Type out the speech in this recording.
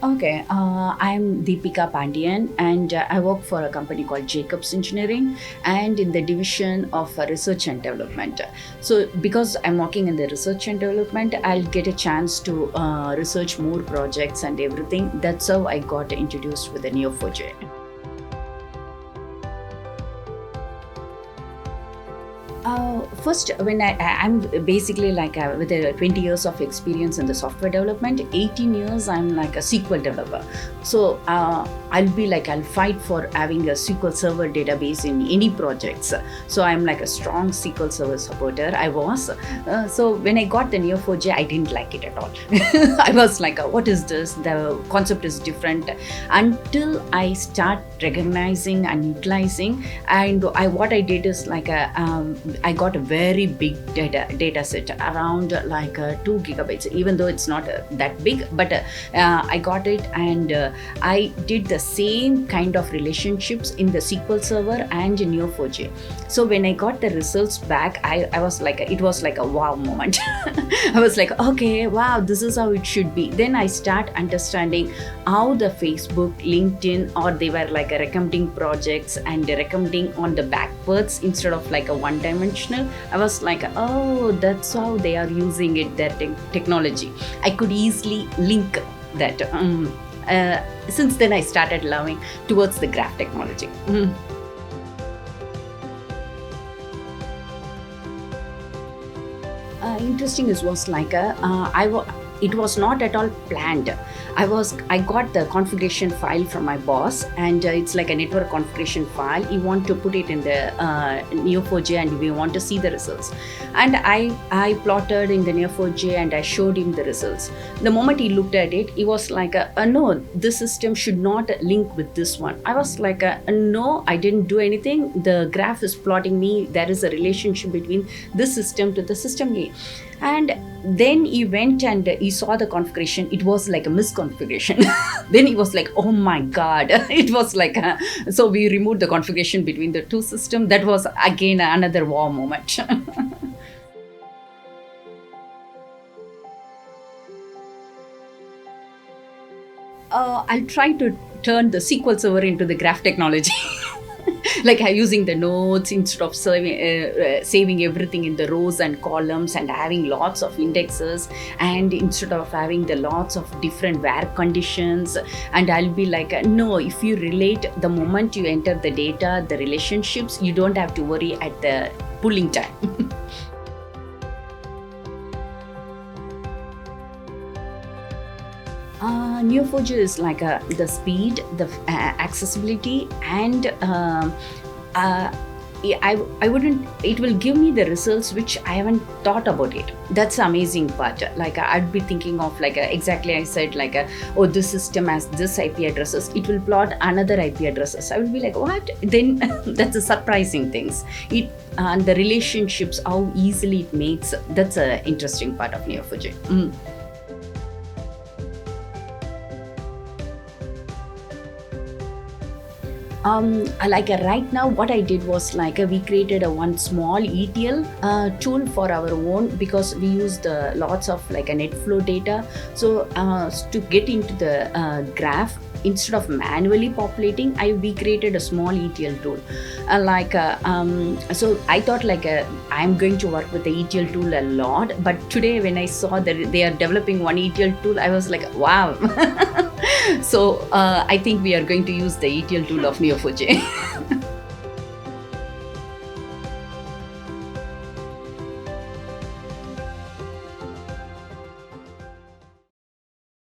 Okay, I'm Dee Pandian and I work for a company called Jacobs Engineering and in the division of research and development. So, because I'm working in the research and development, I'll get a chance to research more projects and everything. That's how I got introduced with the Neo4j. First, when I'm basically like with 20 years of experience in the software development, 18 years I'm like a SQL developer. So I'll fight for having a SQL Server database in any projects. So I'm like a strong SQL Server supporter. I was. So when I got the Neo4j, I didn't like it at all. I was like, what is this? The concept is different. Until I start recognizing and utilizing, and what I did is like I got a very big data set around like 2 gigabytes, even though it's not that big, but I got it, and I did the same kind of relationships in the SQL Server and Neo4j. So when I got the results back, I was like, it was like a wow moment. I was like, okay, wow, this is how it should be. Then I start understanding how the Facebook, LinkedIn, or they were like recommending projects and recommending on the backwards instead of like a one-dimensional. I was like, oh, that's how they are using it, their technology. I could easily link that. Since then, I started loving towards the graph technology. Interesting is was like it was not at all planned. I got the configuration file from my boss, and it's like a network configuration file. He want to put it in the Neo4j, and we want to see the results. And I plotted in the Neo4j and I showed him the results. The moment he looked at it, he was like, no, this system should not link with this one. I was like, no, I didn't do anything. The graph is plotting me. There is a relationship between this system to the system A. And then he went and he saw the configuration. It was like a misconfiguration. Then he was like, oh my God. It was like, so we removed the configuration between the two systems. That was again another wow moment. I'll try to turn the SQL Server into the graph technology. Like using the nodes instead of saving everything in the rows and columns and having lots of indexes, and instead of having the lots of different where conditions. And I'll be like, no, if you relate the moment you enter the data, the relationships, you don't have to worry at the pulling time. Neo4j is like the speed, the accessibility, and I wouldn't, it will give me the results which I haven't thought about it. That's the amazing part. Like I'd be thinking of like exactly I said like oh, this system has this IP addresses, it will plot another IP addresses. I will be like, what? Then that's a surprising things. It and the relationships, how easily it makes. That's an interesting part of Neo4j. Like right now, what I did was like we created a one small ETL tool for our own, because we used lots of like a NetFlow data. So to get into the graph, instead of manually populating, we created a small ETL tool. So I thought like I'm going to work with the ETL tool a lot. But today when I saw that they are developing one ETL tool, I was like, wow. So I think we are going to use the ETL tool of Neo4j.